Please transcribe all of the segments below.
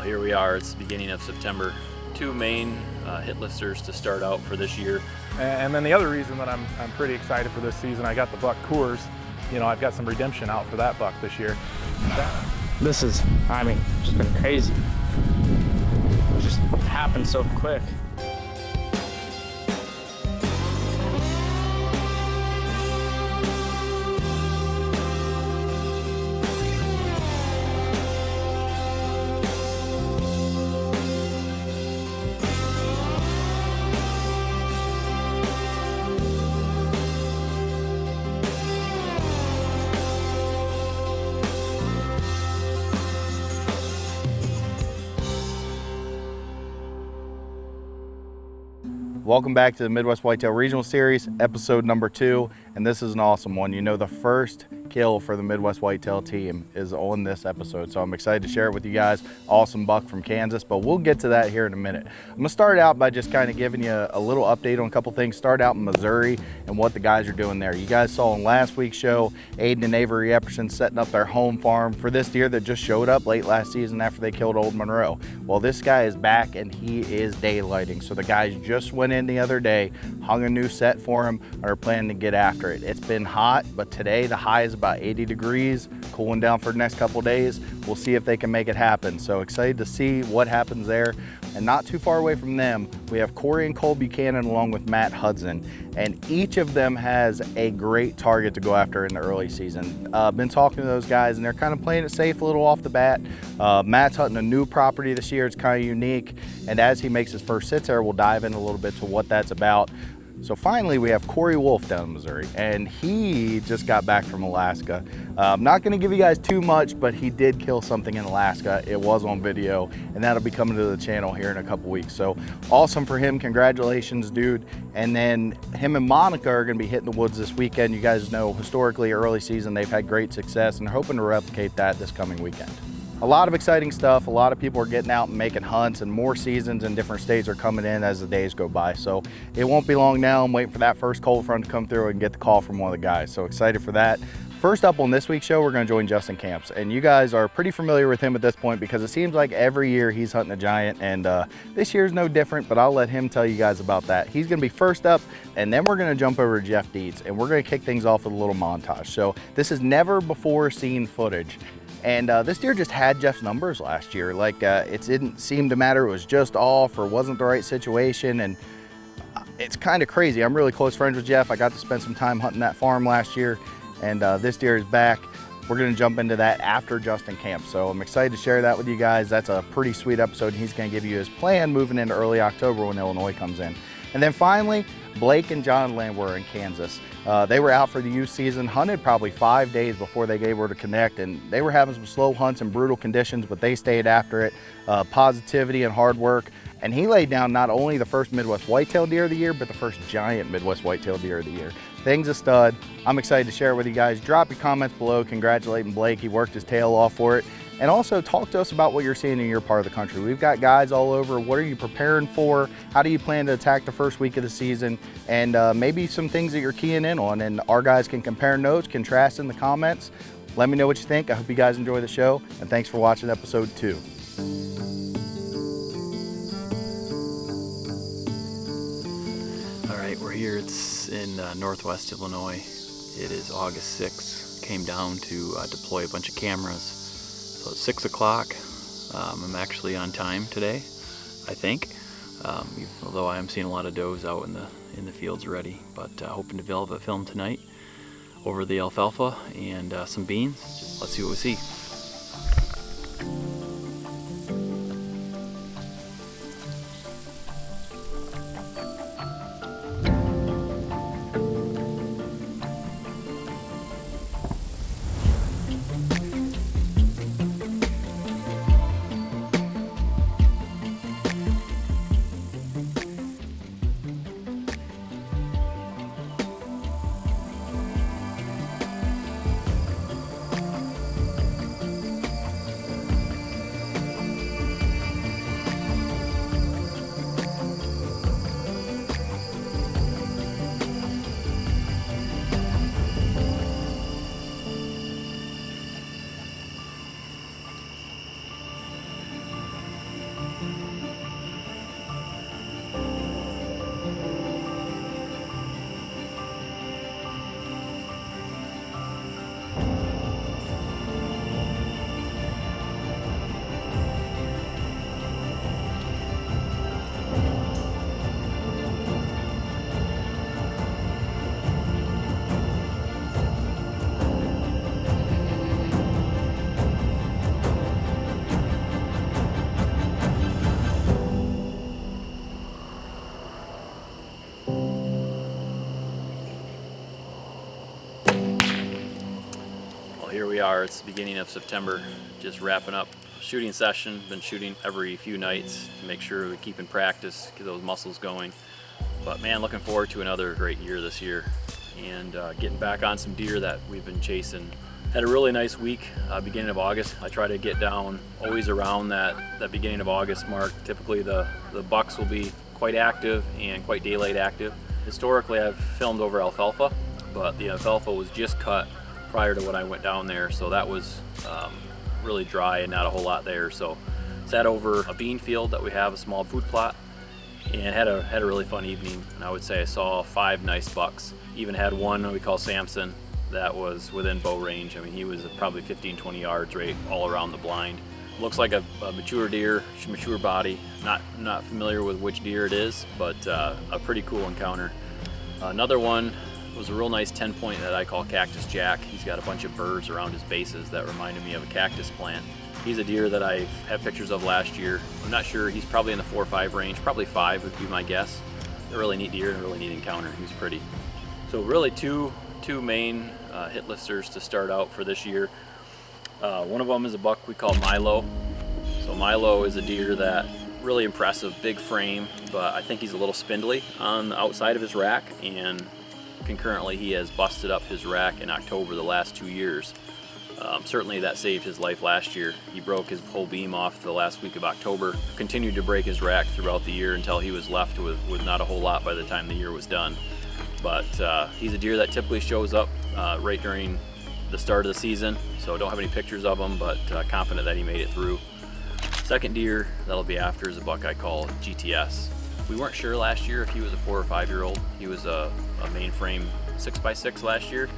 here we are. It's the beginning of September. 2 main hit listers to start out for this year. And then the other reason that I'm pretty excited for this season, I got the buck Coors. You know, I've got some redemption out for that buck this year. This is, I mean, just been crazy. It just happened so quick. Welcome back to the Midwest Whitetail Regional Series, episode number 2, and this is an awesome one. You know, the first kill for the Midwest Whitetail team is on this episode, so I'm excited to share it with you guys. Awesome buck from Kansas, but we'll get to that here in a minute. I'm gonna start out by just kind of giving you a little update on a couple things. Start out in Missouri and what the guys are doing there. You guys saw in last week's show, Aidan and Avery Epperson setting up their home farm for this deer that just showed up late last season after they killed Old Monroe. Well, this guy is back and he is daylighting. So the guys just went in the other day, hung a new set for him, and are planning to get after it. It's been hot, but today the high is about 80 degrees, cooling down for the next couple days. We'll see if they can make it happen. So excited to see what happens there. And not too far away from them, we have Corey and Cole Buchanan along with Matt Hudson. And each of them has a great target to go after in the early season. Been talking to those guys and they're kind of playing it safe a little off the bat. Matt's hunting a new property this year. It's kind of unique. And as he makes his first sits there, we'll dive in a little bit to what that's about. So finally, we have Corey Wolf down in Missouri, and he just got back from Alaska. I'm not gonna give you guys too much, but he did kill something in Alaska. It was on video, and that'll be coming to the channel here in a couple weeks. So awesome for him, congratulations, dude. And then him and Monica are gonna be hitting the woods this weekend. You guys know, historically, early season, they've had great success, and they're hoping to replicate that this coming weekend. A lot of exciting stuff. A lot of people are getting out and making hunts, and more seasons in different states are coming in as the days go by. So it won't be long now. I'm waiting for that first cold front to come through and get the call from one of the guys. So excited for that. First up on this week's show, we're gonna join Justin Kamps. And you guys are pretty familiar with him at this point because it seems like every year he's hunting a giant, and this year's no different, but I'll let him tell you guys about that. He's gonna be first up, and then we're gonna jump over to Jeff Deets, and we're gonna kick things off with a little montage. So this is never before seen footage. And this deer just had Jeff's numbers last year. Like it didn't seem to matter. It was just off or wasn't the right situation. And it's kind of crazy. I'm really close friends with Jeff. I got to spend some time hunting that farm last year, and this deer is back. We're gonna jump into that after Justin Kamps. So I'm excited to share that with you guys. That's a pretty sweet episode. He's gonna give you his plan moving into early October when Illinois comes in. And then finally, Blake and John Landwehr in Kansas. They were out for the youth season, hunted probably 5 days before they gave her to connect, and they were having some slow hunts and brutal conditions, but they stayed after it. Positivity and hard work. And he laid down not only the first Midwest Whitetail deer of the year, but the first giant Midwest Whitetail deer of the year. Thing's a stud. I'm excited to share it with you guys. Drop your comments below congratulating Blake. He worked his tail off for it. And also talk to us about what you're seeing in your part of the country. We've got guys all over. What are you preparing for? How do you plan to attack the first week of the season? And maybe some things that you're keying in on. And our guys can compare notes, contrast in the comments. Let me know what you think. I hope you guys enjoy the show. And thanks for watching episode 2. All right, we're here. It's in Northwest Illinois. It is August 6th. Came down to deploy a bunch of cameras. So it's 6 o'clock. I'm actually on time today, I think. Although I am seeing a lot of does out in the fields already, but hoping to develop a film tonight over the alfalfa and some beans. Let's see what we see. far. It's the beginning of September, just wrapping up shooting session. Been shooting every few nights to make sure we keep in practice, get those muscles going. But man, looking forward to another great year this year, and getting back on some deer that we've been chasing. Had a really nice week, beginning of August. I try to get down always around that beginning of August mark. Typically the bucks will be quite active and quite daylight active. Historically, I've filmed over alfalfa, but the alfalfa was just cut prior to when I went down there, so that was really dry and not a whole lot there. So sat over a bean field that we have, a small food plot, and had a really fun evening. And I would say I saw 5 nice bucks. Even had one we call Samson that was within bow range. I mean, he was probably 15-20 yards right all around the blind. Looks like a mature deer, mature body. Not familiar with which deer it is, but a pretty cool encounter. Another one was a real nice 10-point that I call Cactus Jack. He's got a bunch of burrs around his bases that reminded me of a cactus plant. He's a deer that I have pictures of last year. I'm not sure, he's probably in the 4 or 5 range, probably 5 would be my guess. A really neat deer and a really neat encounter. He was pretty. So really two main hit listers to start out for this year. One of them is a buck we call Milo. So Milo is a deer that really impressive, big frame, but I think he's a little spindly on the outside of his rack, and concurrently he has busted up his rack in October the last 2 years. Certainly that saved his life last year. He broke his whole beam off the last week of October, continued to break his rack throughout the year until he was left with not a whole lot by the time the year was done. But he's a deer that typically shows up right during the start of the season, so don't have any pictures of him, but confident that he made it through. Second deer that'll be after is a buck I call GTS. We weren't sure last year if he was a 4 or 5 year old. He was a mainframe 6x6 last year.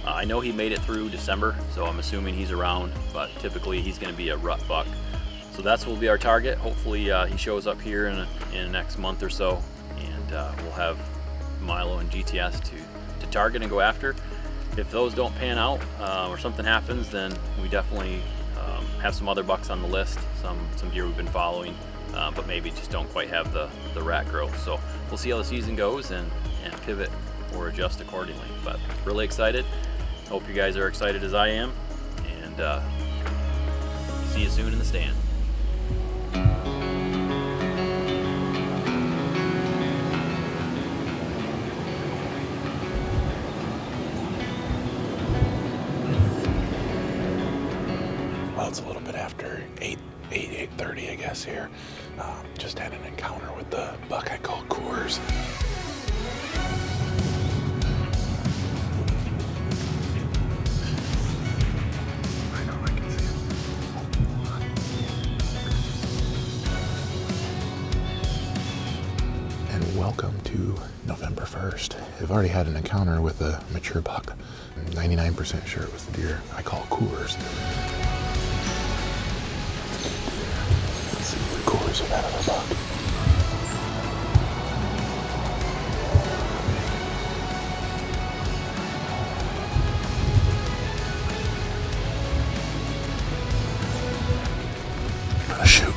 I know he made it through December, so I'm assuming he's around, but typically he's going to be a rut buck. So that's will be our target. Hopefully he shows up here in the next month or so, and we'll have Milo and GTS to target and go after. If those don't pan out or something happens, then we definitely have some other bucks on the list, some deer we've been following, but maybe just don't quite have the rack growth. So we'll see how the season goes and pivot or adjust accordingly. But really excited. Hope you guys are excited as I am, and see you soon in the stand. Well, it's a little bit after 8:30, I guess, here. Just had an encounter with the buck I call Coors. I know, I can see it. And welcome to November 1st. I've already had an encounter with a mature buck. I'm 99% sure it was the deer I call Coors. Coors of that other buck. Gonna shoot.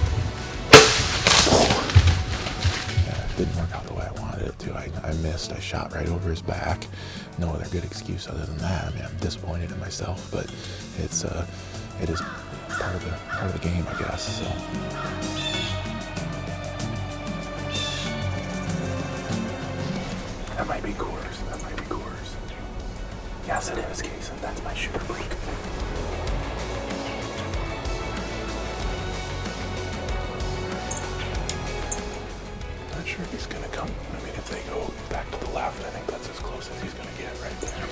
Yeah, it didn't work out the way I wanted it to. I missed. I shot right over his back. No other good excuse other than that. I mean, I'm disappointed in myself, but it is part of the game, I guess. So. That might be Coors. That might be Coors. Yes, it is, Kason. That's my shooter, Blake. Not sure if he's gonna come. I mean, if they go back to the left, I think that's as close as he's gonna get right there.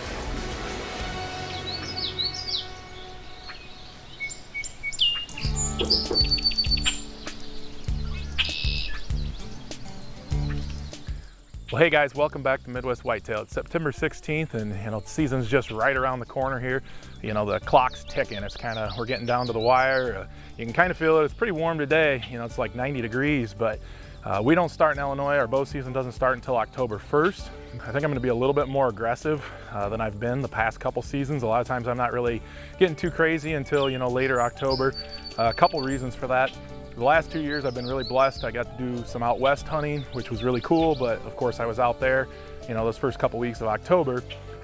Well, hey guys, welcome back to Midwest Whitetail. It's September 16th, and the season's just right around the corner here. The clock's ticking. It's we're getting down to the wire. You can kind of feel it. It's pretty warm today. It's like 90 degrees, but we don't start in Illinois. Our bow season doesn't start until October 1st. I think I'm going to be a little bit more aggressive than I've been the past couple seasons. A lot of times I'm not really getting too crazy until later October. A couple reasons for that. The last 2 years I've been really blessed. I got to do some out west hunting, which was really cool, but of course I was out there, those first couple weeks of October.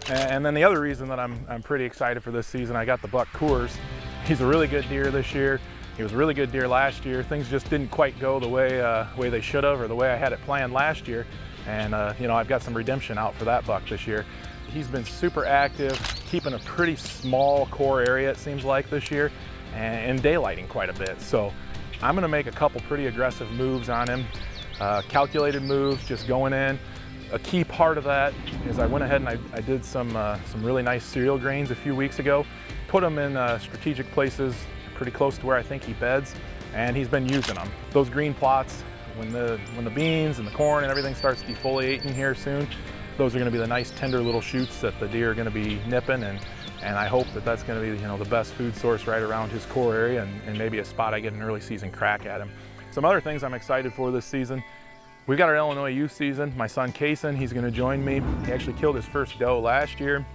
And then the other reason that I'm pretty excited for this season, I got the buck Coors. He's a really good deer this year. He was a really good deer last year. Things just didn't quite go the way they should have, or the way I had it planned last year. And you know, I've got some redemption out for that buck this year. He's been super active, keeping a pretty small core area, it seems like, this year, and daylighting quite a bit. So I'm gonna make a couple pretty aggressive moves on him, calculated moves, just going in. A key part of that is I went ahead and I did some really nice cereal grains a few weeks ago, put them in strategic places pretty close to where I think he beds, and he's been using them. Those green plots, when the beans and the corn and everything starts defoliating here soon, those are going to be the nice tender little shoots that the deer are going to be nipping, and I hope that that's going to be, you know, the best food source right around his core area, and maybe a spot I get an early season crack at him. Some other things I'm excited for this season. We've got our Illinois youth season. My son Kason, he's going to join me. He actually killed his first doe last year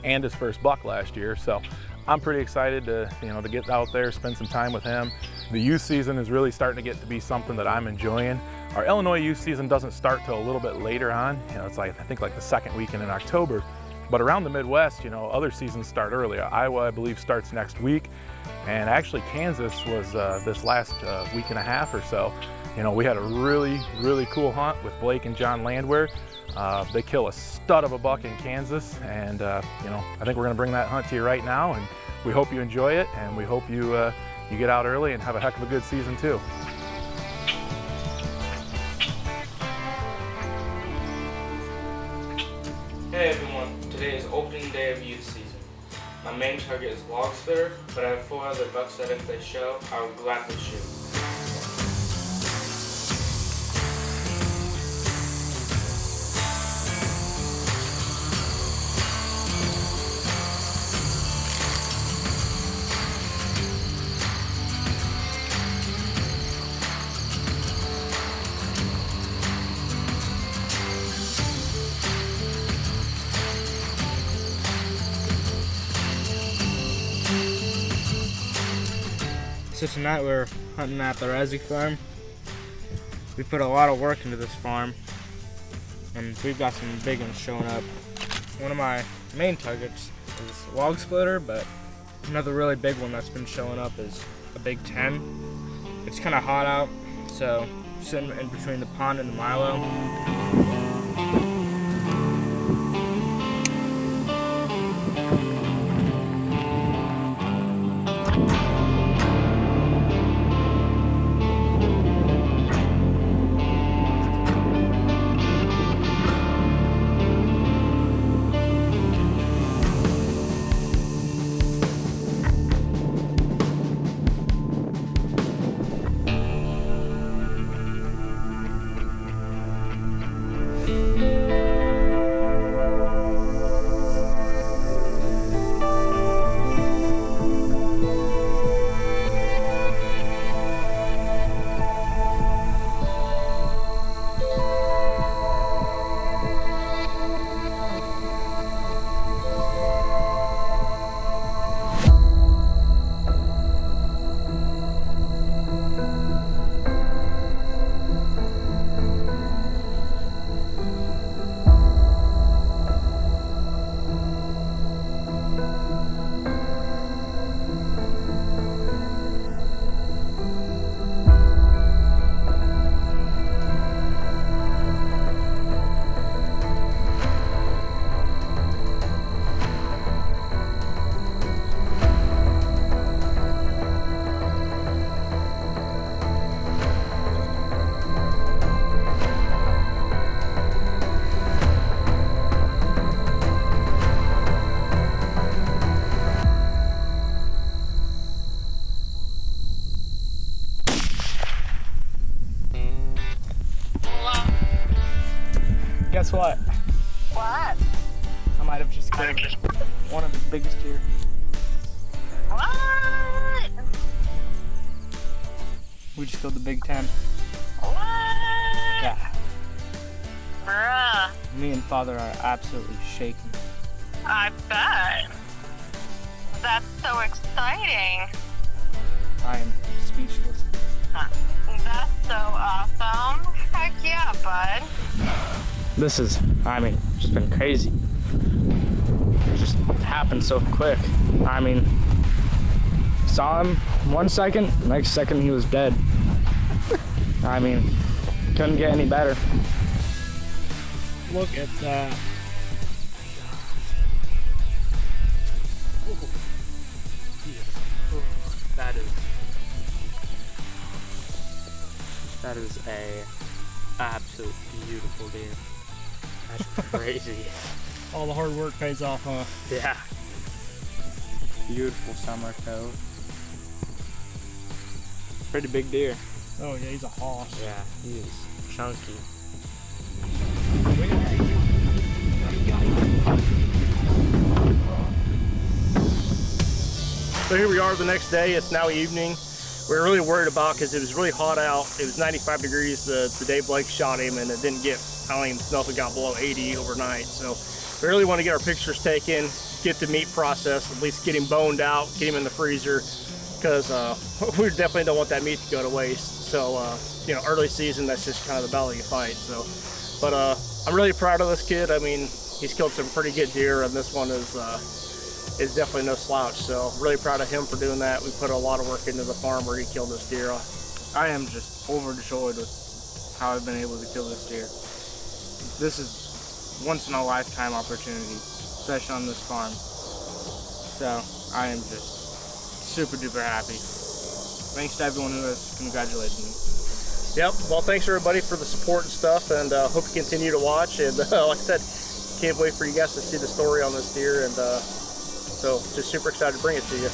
and his first buck last year, so I'm pretty excited to get out there, spend some time with him. The youth season is really starting to get to be something that I'm enjoying. Our Illinois youth season doesn't start till a little bit later on. You know, it's like, I think like the second weekend in October. But around the Midwest, you know, other seasons start earlier. Iowa, I believe, starts next week. And actually Kansas was this last week and a half or so. You know, we had a really, really cool hunt with Blake and John Landwehr. They kill a stud of a buck in Kansas, and you know, I think we're going to bring that hunt to you right now, and we hope you enjoy it, and we hope you get out early and have a heck of a good season too. Hey everyone, today is opening day of youth season. My main target is log splitter, but I have 4 other bucks that if they show, I will gladly shoot. So tonight we're hunting at the Resi farm. We put a lot of work into this farm, and we've got some big ones showing up. One of my main targets is log splitter, but another really big one that's been showing up is a big 10. It's kind of hot out, so sitting in between the pond and the Milo. Guess what? What? I might have just killed one of the biggest deer. What? We just killed the big 10. What? Yeah. Bruh. Me and Father are absolutely shaking. I bet. That's so exciting. I am speechless. That's so awesome. Heck yeah, bud. This is, I mean, just been crazy. just happened so quick. I mean, saw him 1 second, next second he was dead. I mean, couldn't get any better. Look at that. That is a absolute beautiful deer. That's crazy. All the hard work pays off, huh? Yeah. Beautiful summer coat. Pretty big deer. Oh yeah, he's a hoss. Yeah, he is chunky. So here we are the next day. It's now evening. We were really worried about because it was really hot out. It was 95 degrees the day Blake shot him, and it didn't get, I don't even know if it got below 80 overnight. So we really want to get our pictures taken, get the meat processed, at least get him boned out, get him in the freezer, because we definitely don't want that meat to go to waste. So, you know, early season, that's just kind of the battle you fight. So, but I'm really proud of this kid. I mean, he's killed some pretty good deer, and this one is definitely no slouch. So really proud of him for doing that. We put a lot of work into the farm where he killed this deer. I am just overjoyed with how I've been able to kill this deer. This is once in a lifetime opportunity, especially on this farm. So I am just super duper happy. Thanks to everyone who has congratulated me. Yep, well thanks everybody for the support and stuff, and hope you continue to watch. And like I said, can't wait for you guys to see the story on this deer, and so just super excited to bring it to you.